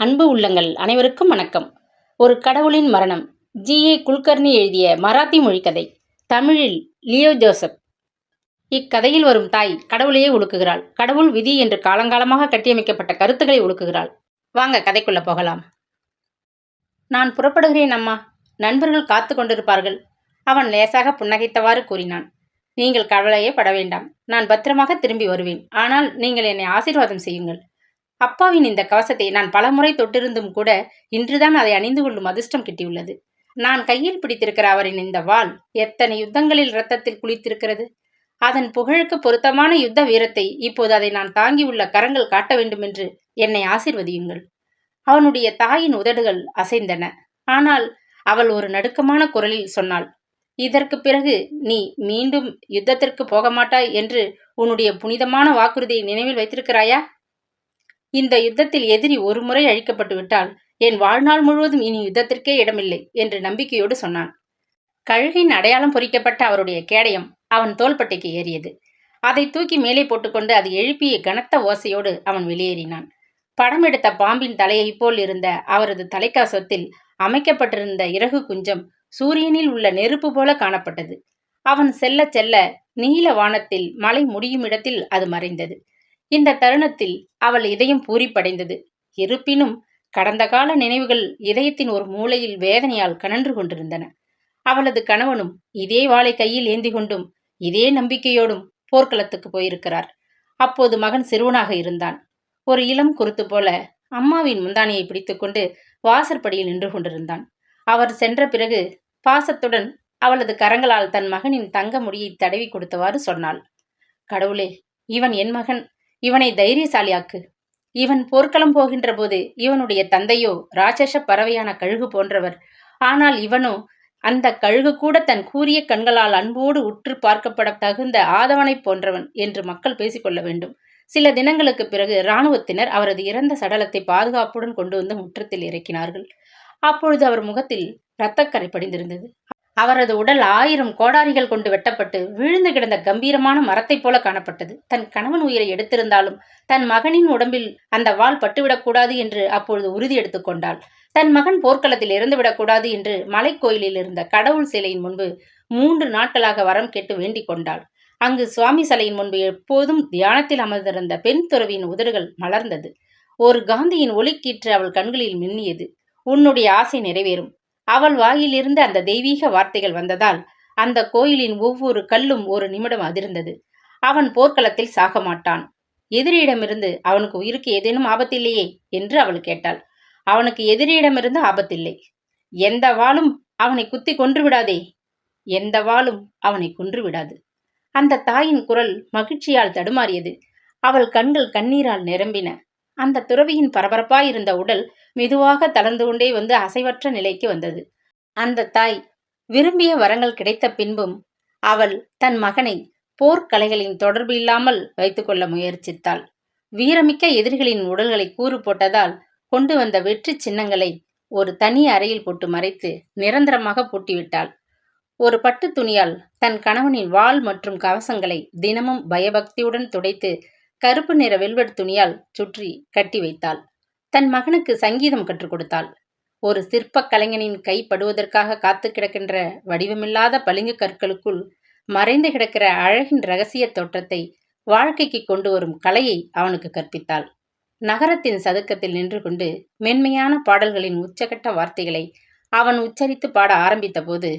அன்பு உள்ளங்கள் அனைவருக்கும் வணக்கம். ஒரு கடவுளின் மரணம். ஜி.ஏ. குல்கர்னி எழுதிய மராத்தி மொழிக்கதை. தமிழில் லியோ ஜோசப். இக்கதையில் வரும் தாய் கடவுளையே ஒழுக்குகிறாள். கடவுள் விதி என்று காலங்காலமாக கட்டியமைக்கப்பட்ட கருத்துக்களை ஒழுக்குகிறாள். வாங்க கதைக்குள்ள போகலாம். நான் புறப்படுகிறேன் அம்மா. நண்பர்கள் காத்து கொண்டிருப்பார்கள். அவன் லேசாக புன்னகைத்தவாறு கூறினான். நீங்கள் கவலையே பட வேண்டாம். நான் பத்திரமாக திரும்பி வருவேன். ஆனால் நீங்கள் என்னை ஆசீர்வாதம் செய்யுங்கள். அப்பாவின் இந்த கவசத்தை நான் பலமுறை தொட்டிருந்தும் கூட இன்றுதான் அதை அணிந்து கொள்ளும் அதிர்ஷ்டம் கிட்டியுள்ளது. நான் கையில் பிடித்திருக்கிற அவரின் இந்த வாள் எத்தனை யுத்தங்களில் இரத்தத்தில் குளித்திருக்கிறது. அதன் புகழுக்கு பொருத்தமான யுத்த வீரத்தை இப்போது அதை நான் தாங்கியுள்ள கரங்கள் காட்ட வேண்டுமென்று என்னை ஆசீர்வதியுங்கள். அவனுடைய தாயின் உதடுகள் அசைந்தன. ஆனால் அவள் ஒரு நடுக்கமான குரலில் சொன்னாள், இதற்கு பிறகு நீ மீண்டும் யுத்தத்திற்கு போக மாட்டாய் என்று உன்னுடைய புனிதமான வாக்குறுதியை நினைவில் வைத்திருக்கிறாயா? இந்த யுத்தத்தில் எதிரி ஒரு முறை அழிக்கப்பட்டு விட்டால் என் வாழ்நாள் முழுவதும் இனி யுத்தத்திற்கே இடமில்லை என்று நம்பிக்கையோடு சொன்னான். கழுகின் அடையாளம் பொறிக்கப்பட்ட அவருடைய கேடயம் அவன் தோள்பட்டைக்கு ஏறியது. அதை தூக்கி மேலே போட்டுக்கொண்டு அது எழுப்பிய கனத்த ஓசையோடு அவன் வெளியேறினான். படம் எடுத்த பாம்பின் தலையைப் போல் இருந்த அவரது தலைக்கவசத்தில் அமைக்கப்பட்டிருந்த இறகு குஞ்சம் சூரியனில் உள்ள நெருப்பு போல காணப்பட்டது. அவன் செல்ல செல்ல நீல வானத்தில் மலை முடியும் இடத்தில் அது மறைந்தது. இந்த தருணத்தில் அவள் இதயம் பூரிப்படைந்தது. இருப்பினும் கடந்த கால நினைவுகள் இதயத்தின் ஒரு மூலையில் வேதனையால் கனன்று கொண்டிருந்தன. அவளது கணவனும் இதே வாளை கையில் ஏந்தி கொண்டும் இதே நம்பிக்கையோடும் போர்க்களத்துக்கு போயிருக்கிறார். அப்போது மகன் சிறுவனாக இருந்தான். ஒரு இளம் குருத்து போல அம்மாவின் முந்தானியை பிடித்துக்கொண்டு வாசற்படியில் நின்று கொண்டிருந்தான். அவர் சென்ற பிறகு பாசத்துடன் அவளது கரங்களால் தன் மகனின் தங்க முடியை தடவி கொடுத்தவாறு சொன்னாள், கடவுளே, இவன் என் மகன். இவனை தைரியசாலியாக்கு. இவன் போர்க்களம் போகின்ற போது இவனுடைய தந்தையோ ராட்சச பறவையான கழுகு போன்றவர். ஆனால் இவனோ அந்த கழுகு கூட தன் கூரிய கண்களால் அன்போடு உற்று பார்க்கப்பட தகுந்த ஆதவனைப் போன்றவன் என்று மக்கள் பேசிக்கொள்ள வேண்டும். சில தினங்களுக்கு பிறகு இராணுவத்தினர் அவரது இறந்த சடலத்தை பாதுகாப்புடன் கொண்டு வந்து முற்றத்தில் இறக்கினார்கள். அப்பொழுது அவர் முகத்தில் இரத்தக்கரை படிந்திருந்தது. அவரது உடல் 1000 கோடாரிகள் கொண்டு வெட்டப்பட்டு விழுந்து கிடந்த கம்பீரமான மரத்தைப் போல காணப்பட்டது. தன் கணவன் உயிரை எடுத்திருந்தாலும் தன் மகனின் உடம்பில் அந்த வாள் பட்டுவிடக்கூடாது என்று அப்பொழுது உறுதி எடுத்துக்கொண்டாள். தன் மகன் போர்க்களத்தில் இறந்துவிடக்கூடாது என்று மலைக்கோயிலில் இருந்த கடவுள் சிலையின் முன்பு 3 நாட்களாக வரம் கேட்டு வேண்டிக் கொண்டாள். அங்கு சுவாமி சிலையின் முன்பு எப்போதும் தியானத்தில் அமர்ந்திருந்த பெண் துறவியின் உதடுகள் மலர்ந்தது. ஒரு காந்தியின் ஒளிக்கீற்று அவள் கண்களில் மின்னியது. உன்னுடைய ஆசை நிறைவேறும். அவள் வாயிலிருந்து அந்த தெய்வீக வார்த்தைகள் வந்ததால் அந்த கோயிலின் ஒவ்வொரு கல்லும் ஒரு நிமிடம் அதிர்ந்தது. அவன் போர்க்களத்தில் சாக மாட்டான். எதிரியிடமிருந்து அவனுக்கு உயிருக்கு ஏதேனும் ஆபத்தில்லையே என்று அவள் கேட்டாள். அவனுக்கு எதிரியிடமிருந்து ஆபத்தில்லை. எந்த வாளும் அவனை குத்தி கொன்று விடாதே. எந்த வாளும் அவனை கொன்று விடாது. அந்த தாயின் குரல் மகிழ்ச்சியால் தடுமாறியது. அவள் கண்கள் கண்ணீரால் நிரம்பின. அந்த துறவியின் பரபரப்பாயிருந்த உடல் மெதுவாக தளர்ந்து கொண்டே வந்து அசைவற்ற நிலைக்கு வந்தது. அந்த தாய் விரும்பிய வரங்கள் கிடைத்த பின்பும் அவள் தன் மகனை போர்க்கலைகளின் தொடர்பு இல்லாமல் வைத்துக்கொள்ள முயற்சித்தாள். வீரமிக்க எதிரிகளின் உடல்களை கூறு போட்டதால் கொண்டு வந்த வெற்றி சின்னங்களை ஒரு தனி அறையில் போட்டு மறைத்து நிரந்தரமாக பூட்டிவிட்டாள். ஒரு பட்டு துணியால் தன் கணவனின் வாள் மற்றும் கவசங்களை தினமும் பயபக்தியுடன் துடைத்து கருப்பு நிற வெல்வெட் துணியால் சுற்றி கட்டி வைத்தாள். தன் மகனுக்கு சங்கீதம் கற்றுக் கொடுத்தாள். ஒரு சிற்பக் கலைஞனின் கை படுவதற்காக காத்து கிடக்கின்ற வடிவமில்லாத பளிங்கு கற்களுக்குள் மறைந்து கிடக்கிற அழகின் இரகசிய தோற்றத்தை வாழ்க்கைக்கு கொண்டு வரும் கலையை அவனுக்கு கற்பித்தாள். நகரத்தின் சதுக்கத்தில் நின்று கொண்டு மென்மையான பாடல்களின் உச்சகட்ட வார்த்தைகளை அவன் உச்சரித்து பாட ஆரம்பித்த போது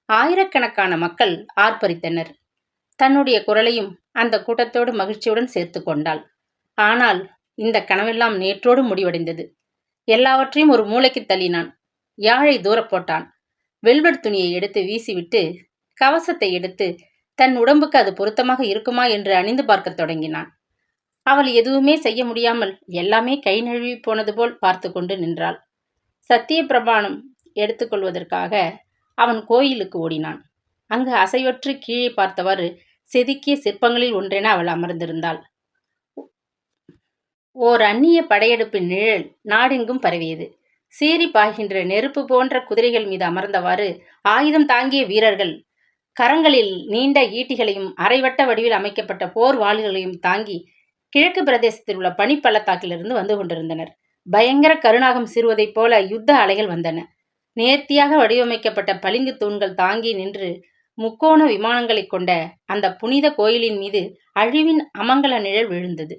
ஆயிரக்கணக்கான மக்கள் ஆர்ப்பரித்தனர். தன்னுடைய குரலையும் அந்த கூட்டத்தோடு மகிழ்ச்சியுடன் சேர்த்து கொண்டாள். ஆனால் இந்த கனவெல்லாம் நேற்றோடு முடிவடைந்தது. எல்லாவற்றையும் ஒரு மூலைக்கு தள்ளினான். யாழை தூர போட்டான். வெல்வெட் துணியை எடுத்து வீசிவிட்டு கவசத்தை எடுத்து தன் உடம்புக்கு அது பொருத்தமாக இருக்குமா என்று அணிந்து பார்க்க தொடங்கினான். அவள் எதுவுமே செய்ய முடியாமல் எல்லாமே கை நழுவி போனது போல் பார்த்து கொண்டு நின்றாள். சத்திய பிரமாணம் எடுத்துக்கொள்வதற்காக அவன் கோயிலுக்கு ஓடினான். அங்கு அசைவற்று கீழே பார்த்தவாறு செதுக்கிய சிற்பங்களில் ஒன்றென அவள் அமர்ந்திருந்தாள். ஓர் அந்நிய படையெடுப்பின் நிழல் நாடெங்கும் பரவியது. சீறி பாய்கின்ற நெருப்பு போன்ற குதிரைகள் மீது அமர்ந்தவாறு ஆயுதம் தாங்கிய வீரர்கள் கரங்களில் நீண்ட ஈட்டிகளையும் அரைவட்ட வடிவில் அமைக்கப்பட்ட போர் வாள்களையும் தாங்கி கிழக்கு பிரதேசத்தில் உள்ள பனிப்பள்ளத்தாக்கிலிருந்து வந்து கொண்டிருந்தனர். பயங்கர கருநாகம் சீறுவதைப் போல யுத்த அலைகள் வந்தன. நேர்த்தியாக வடிவமைக்கப்பட்ட பளிங்கு தூண்கள் தாங்கி நின்று முக்கோண விமானங்களைக் கொண்ட அந்த புனித கோயிலின் மீது அழிவின் அமங்கல நிழல் விழுந்தது.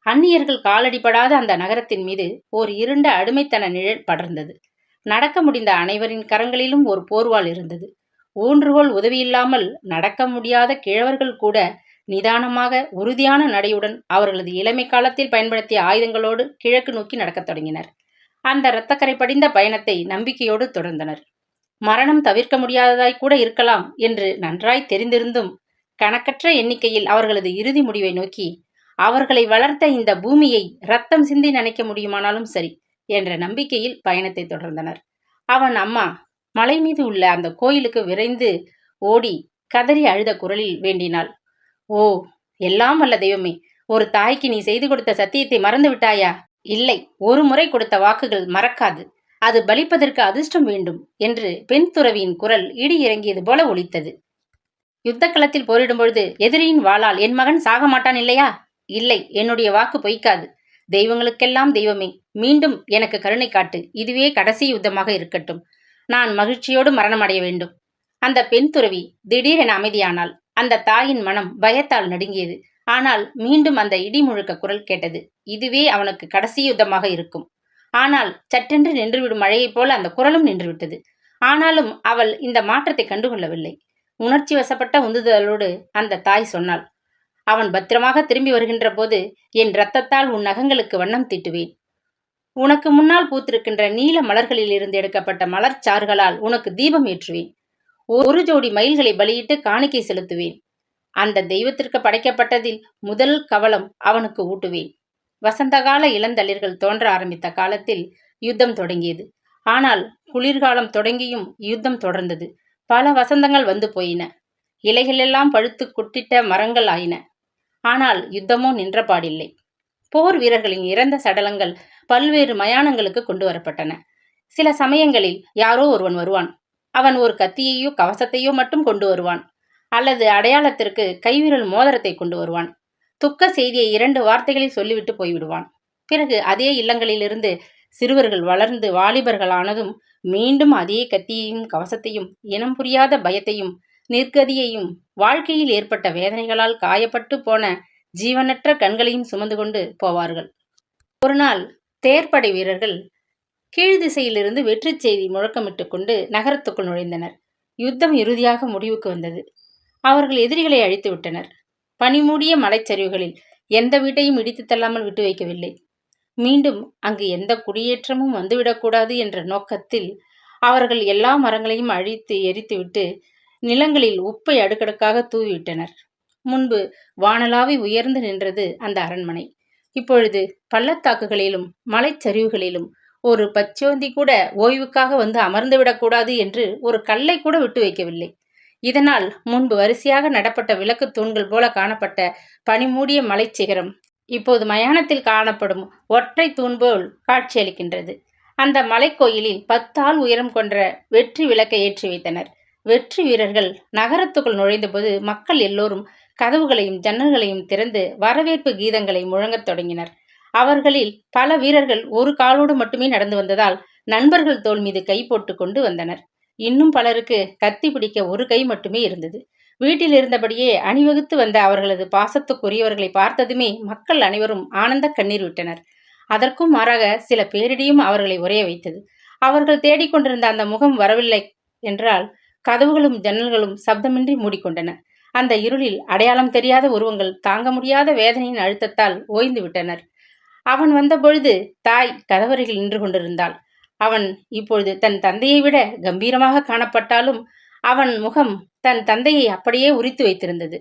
அந்நியர்கள் காலடிபடாத அந்த நகரத்தின் மீது ஓர் இருண்ட அடிமைத்தன நிழல் படர்ந்தது. நடக்க முடிந்த அனைவரின் கரங்களிலும் ஒரு போர்வாள் இருந்தது. ஊன்றுகோல் உதவியில்லாமல் நடக்க முடியாத கிழவர்கள் கூட நிதானமாக உறுதியான நடையுடன் அவர்களது இளமை காலத்தில் பயன்படுத்திய ஆயுதங்களோடு கிழக்கு நோக்கி நடக்கத் தொடங்கினர். அந்த இரத்தக்கரை படிந்த பயணத்தை நம்பிக்கையோடு தொடர்ந்தனர். மரணம் தவிர்க்க முடியாததாய் கூட இருக்கலாம் என்று நன்றாய் தெரிந்திருந்தும் கணக்கற்ற எண்ணிக்கையில் அவர்களது இறுதி முடிவை நோக்கி, அவர்களை வளர்த்த இந்த பூமியை ரத்தம் சிந்தி நினைக்க முடியுமானாலும் சரி என்ற நம்பிக்கையில் பயணத்தை தொடர்ந்தனர். அவன் அம்மா மலை மீது உள்ள அந்த கோயிலுக்கு விரைந்து ஓடி கதறி அழுத குரலில் வேண்டினாள். ஓ, எல்லாம் வல்ல தெய்வமே, ஒரு தாய்க்கு நீ செய்து கொடுத்த சத்தியத்தை மறந்து விட்டாயா? இல்லை, ஒரு முறை கொடுத்த வாக்குகள் மறக்காது. அது பலிப்பதற்கு அதிர்ஷ்டம் வேண்டும் என்று பெண் துறவியின் குரல் இடி இறங்கியது போல ஒலித்தது. யுத்த களத்தில் போரிடும் பொழுது எதிரியின் வாளால் என் மகன் சாக மாட்டான் இல்லையா? இல்லை, என்னுடைய வாக்கு பொய்க்காது. தெய்வங்களுக்கெல்லாம் தெய்வமே, மீண்டும் எனக்கு கருணை காட்டு. இதுவே கடைசி யுத்தமாக இருக்கட்டும். நான் மகிழ்ச்சியோடு மரணம் அடைய வேண்டும். அந்த பெண் துறவி திடீரென அமைதியானாள். அந்த தாயின் மனம் பயத்தால் நடுங்கியது. ஆனால் மீண்டும் அந்த இடி முழுக்க குரல் கேட்டது. இதுவே அவனுக்கு கடைசி யுத்தமாக இருக்கும். ஆனால் சட்டென்று நின்றுவிடும் மழையைப் போல அந்த குரலும் நின்றுவிட்டது. ஆனாலும் அவள் இந்த மாற்றத்தை கண்டுகொள்ளவில்லை. உணர்ச்சி வசப்பட்ட உந்துதலோடு அந்த தாய் சொன்னாள், அவன் பத்திரமாக திரும்பி வருகின்ற போது என் இரத்தத்தால் உன் நகங்களுக்கு வண்ணம் தீட்டுவேன். உனக்கு முன்னால் பூத்திருக்கின்ற நீல மலர்களில் இருந்து எடுக்கப்பட்ட மலர்ச்சாறுகளால் உனக்கு தீபம் ஏற்றுவேன். ஒரு ஜோடி மயில்களை பலியிட்டு காணிக்கை செலுத்துவேன். அந்த தெய்வத்திற்கு படைக்கப்பட்டதில் முதல் கவலம் அவனுக்கு ஊட்டுவேன். வசந்தகால இளந்தளிர்கள் தோன்ற ஆரம்பித்த காலத்தில் யுத்தம் தொடங்கியது. ஆனால் குளிர்காலம் தொடங்கியும் யுத்தம் தொடர்ந்தது. பல வசந்தங்கள் வந்து போயின. இலைகளெல்லாம் பழுத்து குட்டிட்ட மரங்கள் ஆயின. ஆனால் யுத்தமோ நின்றபாடில்லை. போர் வீரர்களின் இறந்த சடலங்கள் பல்வேறு மயானங்களுக்கு கொண்டு வரப்பட்டன. சில சமயங்களில் யாரோ ஒருவன் வருவான். அவன் ஒரு கத்தியையோ கவசத்தையோ மட்டும் கொண்டு வருவான். அல்லது அடையாளத்திற்கு கைவிரல் மோதிரத்தை கொண்டு வருவான். துக்க செய்தியை 2 வார்த்தைகளில் சொல்லிவிட்டு போய்விடுவான். பிறகு அதே இல்லங்களிலிருந்து சிறுவர்கள் வளர்ந்து வாலிபர்களானதும் மீண்டும் அதே கத்தியையும் கவசத்தையும், இனம் புரியாத பயத்தையும் நிர்கதியையும், வாழ்க்கையில் ஏற்பட்ட வேதனைகளால் காயப்பட்டு போன ஜீவனற்ற கண்களையும் சுமந்து கொண்டு போவார்கள். ஒரு நாள் தேர்ப்படை வீரர்கள் கீழ் திசையிலிருந்து வெற்றி செய்தி முழக்கமிட்டு கொண்டு நகரத்துக்குள் நுழைந்தனர். யுத்தம் இறுதியாக முடிவுக்கு வந்தது. அவர்கள் எதிரிகளை அழித்து விட்டனர். பனிமூடிய மலைச்சரிவுகளில் எந்த வீட்டையும் இடித்து தள்ளாமல் விட்டு வைக்கவில்லை. மீண்டும் அங்கு எந்த குடியேற்றமும் வந்துவிடக்கூடாது என்ற நோக்கத்தில் அவர்கள் எல்லா மரங்களையும் அழித்து எரித்துவிட்டு நிலங்களில் உப்பை அடுக்கடுக்காக தூவிவிட்டனர். முன்பு வானளாவி உயர்ந்து நின்றது அந்த அரண்மனை. இப்பொழுது பள்ளத்தாக்குகளிலும் மலைச்சரிவுகளிலும் ஒரு பச்சோந்தி கூட ஓய்வுக்காக வந்து அமர்ந்துவிடக்கூடாது என்று ஒரு கல்லை கூட விட்டு வைக்கவில்லை. இதனால் முன்பு வரிசையாக நடப்பட்ட விளக்கு தூண்கள் போல காணப்பட்ட பனிமூடிய மலைச்சிகரம் இப்போது மயானத்தில் காணப்படும் ஒற்றை தூண் போல் காட்சியளிக்கின்றது. அந்த மலைக்கோயிலில் 10 ஆள் உயரம் கொன்ற வெற்றி விளக்கை ஏற்றி வைத்தனர். வெற்றி வீரர்கள் நகரத்துக்குள் நுழைந்தபோது மக்கள் எல்லோரும் கதவுகளையும் ஜன்னல்களையும் திறந்து வரவேற்பு கீதங்களை முழங்கத் தொடங்கினர். அவர்களில் பல வீரர்கள் ஒரு காலோடு மட்டுமே நடந்து வந்ததால் நண்பர்கள் தோள் மீது கை போட்டு கொண்டு வந்தனர். இன்னும் பலருக்கு கத்தி பிடிக்க ஒரு கை மட்டுமே இருந்தது. வீட்டில் இருந்தபடியே அணிவகுத்து வந்த அவர்களது பாசத்துக்குரியவர்களை பார்த்ததுமே மக்கள் அனைவரும் ஆனந்த கண்ணீர் விட்டனர். அதற்கும் மாறாக சில பேரிடையும் அவர்களை உறைய வைத்தது. அவர்கள் தேடிக்கொண்டிருந்த அந்த முகம் வரவில்லை என்றால் கதவுகளும் ஜன்னல்களும் சப்தமின்றி மூடிக்கொண்டன. அந்த இருளில் அடையாளம் தெரியாத உருவங்கள் தாங்க முடியாத வேதனையின் அழுத்தத்தால் ஓய்ந்து விட்டனர். அவன் வந்தபொழுது தாய் கதவருகில் நின்று கொண்டிருந்தாள். அவன் இப்பொழுது தன் தந்தையை விட கம்பீரமாக காணப்பட்டாலும் அவன் முகம் தன் தந்தையை அப்படியே உரித்து வைத்திருந்தது.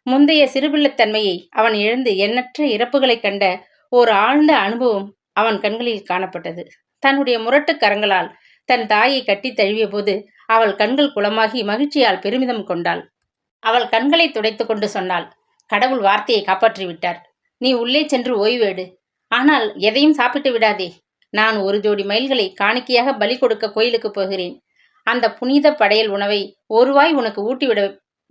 முந்தைய சிறுபிள்ளைத்தன்மையை அவன் இழந்து எண்ணற்ற இறப்புகளைக் கண்ட ஒரு ஆழ்ந்த அனுபவம் அவன் கண்களில் காணப்பட்டது. தன்னுடைய முரட்டு கரங்களால் தன் தாயை கட்டி தழுவிய போது அவள் கண்கள் குளமாகி மகிழ்ச்சியால் பெருமிதம் கொண்டாள். அவள் கண்களை துடைத்து கொண்டு சொன்னாள், கடவுள் வார்த்தையை காப்பாற்றிவிட்டார். நீ உள்ளே சென்று ஓய்வேடு. ஆனால் எதையும் சாப்பிட்டு விடாதே. நான் ஒரு ஜோடி மயில்களை காணிக்கையாக பலி கொடுக்க கோயிலுக்கு போகிறேன். அந்த புனித படையல் உணவை ஒரு வாய் உனக்கு ஊட்டிவிட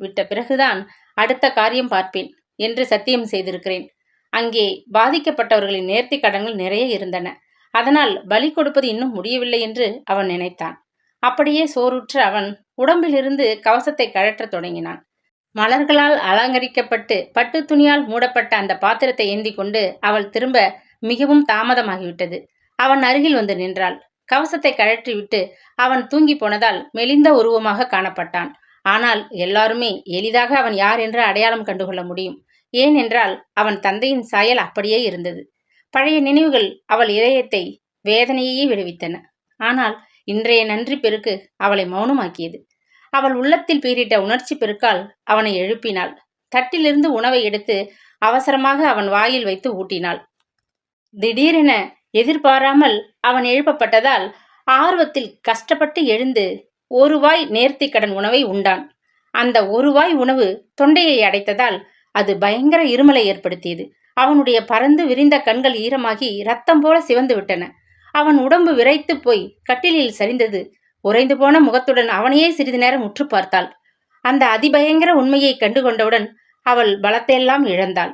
விட்ட பிறகுதான் அடுத்த காரியம் பார்ப்பேன் என்று சத்தியம் செய்திருக்கிறேன். அங்கே பாதிக்கப்பட்டவர்களின் நேர்த்தி கடன்கள் நிறைய இருந்தன. அதனால் பலி கொடுப்பது இன்னும் முடியவில்லை என்று அவன் நினைத்தான். அப்படியே சோறுற்ற அவன் உடம்பிலிருந்து கவசத்தை கழற்றத் தொடங்கினான். மலர்களால் அலங்கரிக்கப்பட்டு பட்டு துணியால் மூடப்பட்ட அந்த பாத்திரத்தை ஏந்தி கொண்டு அவள் திரும்ப மிகவும் தாமதமாகிவிட்டது. அவன் அருகில் வந்து நின்றாள். கவசத்தை கழற்றிவிட்டு அவன் தூங்கி போனதால் மெலிந்த உருவமாக காணப்பட்டான். ஆனால் எல்லாருமே எளிதாக அவன் யார் என்று அடையாளம் கண்டுகொள்ள முடியும். ஏனென்றால் அவன் தந்தையின் சாயல் அப்படியே இருந்தது. பழைய நினைவுகள் அவள் இதயத்தை வேதனையே விடுவித்தன. ஆனால் இன்றைய நன்றி பெருக்கு அவளை மௌனமாக்கியது. அவள் உள்ளத்தில் பீறிட்ட உணர்ச்சி பெருக்கால் அவனை எழுப்பினாள். தட்டிலிருந்து உணவை எடுத்து அவசரமாக அவன் வாயில் வைத்து ஊட்டினாள். திடீரென எதிர்பாராமல் அவன் எழுப்பப்பட்டதால் ஆர்வத்தில் கஷ்டப்பட்டு எழுந்து ஒரு வாய் நேர்த்திக்கடன் உணவை உண்டான். அந்த ஒரு வாய் உணவு தொண்டையை அடைத்ததால் அது பயங்கர இருமலை ஏற்படுத்தியது. அவனுடைய பறந்து விரிந்த கண்கள் ஈரமாகி ரத்தம் போல சிவந்து விட்டன. அவன் உடம்பு விரைத்து போய் கட்டிலில் சரிந்தது. உறைந்து போன முகத்துடன் அவனையே சிறிது நேரம் உற்று பார்த்தாள். அந்த அதிபயங்கர உண்மையை கண்டுகொண்டவுடன் அவள் பலத்தையெல்லாம் இழந்தாள்.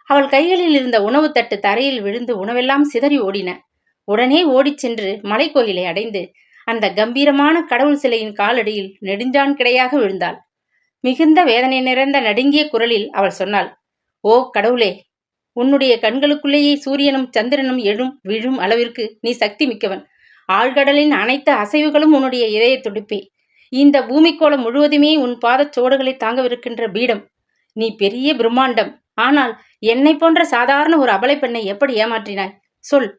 அவள் கைகளில் இருந்த உணவு தட்டு தரையில் விழுந்து உணவெல்லாம் சிதறி ஓடின. உடனே ஓடிச் சென்று மலைக்கோயிலை அடைந்து அந்த கம்பீரமான கடவுள் சிலையின் காலடியில் நெடுஞ்சான் கிடையாக விழுந்தாள். மிகுந்த வேதனை நிறைந்த நடுங்கிய குரலில் அவள் சொன்னாள், ஓ கடவுளே, உன்னுடைய கண்களுக்குள்ளேயே சூரியனும் சந்திரனும் எழும் விழும் அளவிற்கு நீ சக்தி மிக்கவன். ஆழ்கடலின் அனைத்து அசைவுகளும் உன்னுடைய இதய துடிப்பே. இந்த பூமிக்கோளம் முழுவதுமே உன் பாதச்சோடுகளை தாங்கவிருக்கின்ற பீடம். நீ பெரிய பிரம்மாண்டம். ஆனால் என்னை போன்ற சாதாரண ஒரு அபலை பெண்ணை எப்படி ஏமாற்றினாய்? சொல்.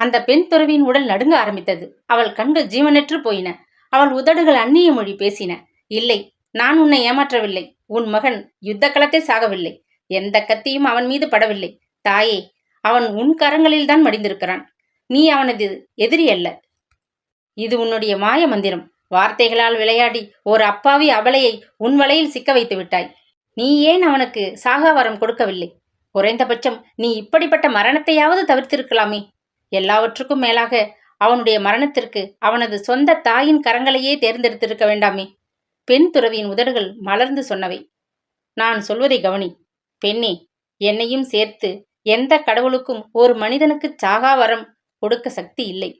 அந்த பெண் துறவியின் உடல் நடுங்க ஆரம்பித்தது. அவள் கண்கள் ஜீவனற்று போயின. அவள் உதடுகள் அந்நிய மொழி பேசின. இல்லை, நான் உன்னை ஏமாற்றவில்லை. உன் மகன் யுத்த களத்தில் சாகவில்லை. எந்த கத்தியும் அவன் மீது படவில்லை. தாயே, அவன் உன் கரங்களில்தான் மடிந்திருக்கிறான். நீ அவனது எதிரி அல்ல. இது உன்னுடைய மாய மந்திரம். வார்த்தைகளால் விளையாடி ஒரு அப்பாவி அபலையை உன் வலையில் சிக்க வைத்து விட்டாய். நீ ஏன் அவனுக்கு சாகாவரம் கொடுக்கவில்லை? குறைந்தபட்சம் நீ இப்படிப்பட்ட மரணத்தையாவது தவிர்த்திருக்கலாமே. எல்லாவற்றுக்கும் மேலாக அவனுடைய மரணத்திற்கு அவனது சொந்த தாயின் கரங்களையே தேர்ந்தெடுத்திருக்க வேண்டாமே. பெண் துறவியின் உதடுகள் மலர்ந்து சொன்னவை. நான் சொல்வதை கவனி. பெண்ணே, என்னையும் சேர்த்து எந்த கடவுளுக்கும் ஒரு மனிதனுக்கு சாகாவரம் கொடுக்க சக்தி இல்லை.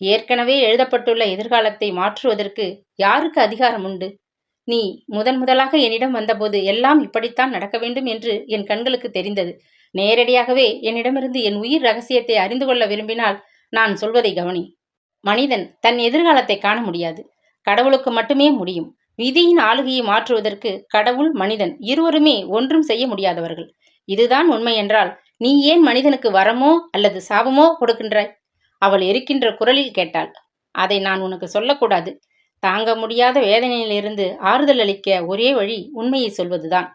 ஏற்கனவே எழுதப்பட்டுள்ள எதிர்காலத்தை மாற்றுவதற்கு யாருக்கு அதிகாரம் உண்டு? நீ முதலாக என்னிடம் வந்தபோது எல்லாம் இப்படித்தான் நடக்க வேண்டும் என்று என் கண்களுக்கு தெரிந்தது. நேரடியாகவே என்னிடமிருந்து என் உயிர் ரகசியத்தை அறிந்து கொள்ள விரும்பினால் நான் சொல்வதை கவனி. மனிதன் தன் எதிர்காலத்தை காண முடியாது. கடவுளுக்கு மட்டுமே முடியும். விதியின் ஆளுகையை மாற்றுவதற்கு கடவுள் மனிதன் இருவருமே ஒன்றும் செய்ய முடியாதவர்கள். இதுதான் உண்மை என்றால் நீ ஏன் மனிதனுக்கு வரமோ அல்லது சாபமோ கொடுக்கின்றாய்? அவள் எரிக்கின்ற குரலில் கேட்டாள். அதை நான் உனக்கு சொல்லக்கூடாது. தாங்க முடியாத வேதனையிலிருந்து ஆறுதல் அளிக்க ஒரே வழி உண்மையை சொல்வதுதான்.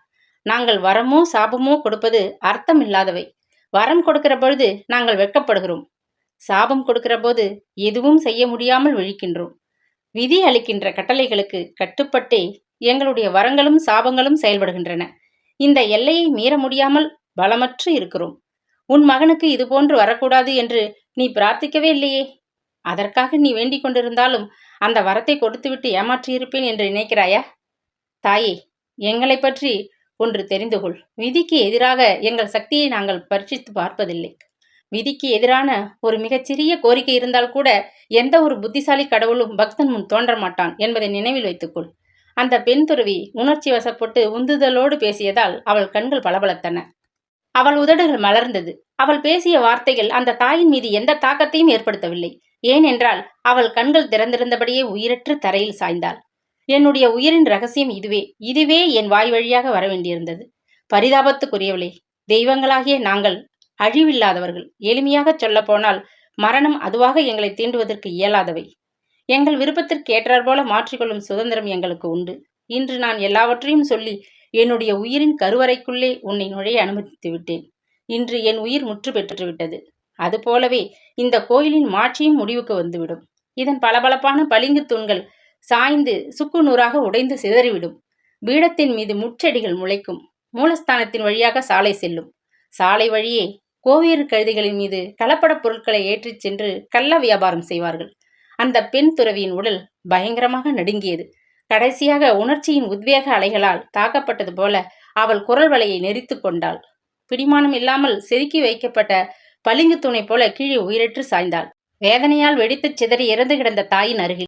நாங்கள் வரமோ சாபமோ கொடுப்பது அர்த்தம் இல்லாதவை. வரம் கொடுக்கிற பொழுது நாங்கள் வெட்கப்படுகிறோம். சாபம் கொடுக்கிற போது எதுவும் செய்ய முடியாமல் விழிக்கின்றோம். விதி அளிக்கின்ற கட்டளைகளுக்கு கட்டுப்பட்டே எங்களுடைய வரங்களும் சாபங்களும் செயல்படுகின்றன. இந்த எல்லையை மீற முடியாமல் பலமற்று இருக்கிறோம். உன் மகனுக்கு இதுபோன்று வரக்கூடாது என்று நீ பிரார்த்திக்கவே இல்லையே. அதற்காக நீ வேண்டிக் கொண்டிருந்தாலும் அந்த வரத்தை கொடுத்துவிட்டு ஏமாற்றியிருப்பேன் என்று நினைக்கிறாயா? தாயே, எங்களை பற்றி ஒன்று தெரிந்து கொள். விதிக்கு எதிராக எங்கள் சக்தியை நாங்கள் பரீட்சித்து பார்ப்பதில்லை. விதிக்கு எதிரான ஒரு மிகச்சிறிய கோரிக்கை இருந்தால் கூட எந்த ஒரு புத்திசாலி கடவுளும் பக்தன் முன் தோன்ற மாட்டான் என்பதை நினைவில் வைத்துக்கொள். அந்த பெண் துறவி உணர்ச்சி வசப்பட்டு உந்துதலோடு பேசியதால் அவள் கண்கள் பளபளத்தன. அவள் உதடுகள் மலர்ந்தது. அவள் பேசிய வார்த்தைகள் அந்த தாயின் மீது எந்த தாக்கத்தையும் ஏற்படுத்தவில்லை. ஏனென்றால் அவள் கண்கள் திறந்திருந்தபடியே உயிரற்று தரையில் சாய்ந்தாள். என்னுடைய உயிரின் ரகசியம் இதுவே என் வாய் வழியாக வரவேண்டியிருந்தது. பரிதாபத்துக்குரியவளே, தெய்வங்களாகிய நாங்கள் அழிவில்லாதவர்கள். எளிமையாகச் சொல்ல போனால் மரணம் அதுவாக எங்களை தீண்டுவதற்கு இயலாதவை. எங்கள் விருப்பத்திற்கு ஏற்றாற்போல மாற்றிக்கொள்ளும் சுதந்திரம் எங்களுக்கு உண்டு. இன்று நான் எல்லாவற்றையும் சொல்லி என்னுடைய உயிரின் கருவறைக்குள்ளே உன்னை நுழைய அனுமதித்து விட்டேன். இன்று என் உயிர் முற்று பெற்றுவிட்டது. அதுபோலவே இந்த கோயிலின் மாட்சியும் முடிவுக்கு வந்துவிடும். இதன் பளபளப்பான பளிங்கு தூண்கள் சாய்ந்து சுக்கு நூறாக உடைந்து சிதறிவிடும். பீடத்தின் மீது முட்செடிகள் முளைக்கும். மூலஸ்தானத்தின் வழியாக சாலை செல்லும். சாலை வழியே கோவேறு கழுதைகளின் மீது கலப்படப் பொருட்களை ஏற்றிச் சென்று கள்ள வியாபாரம் செய்வார்கள். அந்த பெண் துறவியின் உடல் பயங்கரமாக நடுங்கியது. கடைசியாக உணர்ச்சியின் உத்வேக அலைகளால் தாக்கப்பட்டது போல அவள் குரல் வலையை நெரித்து கொண்டாள். பிடிமானம் இல்லாமல் செதுக்கி வைக்கப்பட்ட பளிங்கு தூணை போல கீழே உயிரற்று சாய்ந்தாள். வேதனையால் வெடித்துச் சிதறி இறந்து கிடந்த தாயின் அருகில்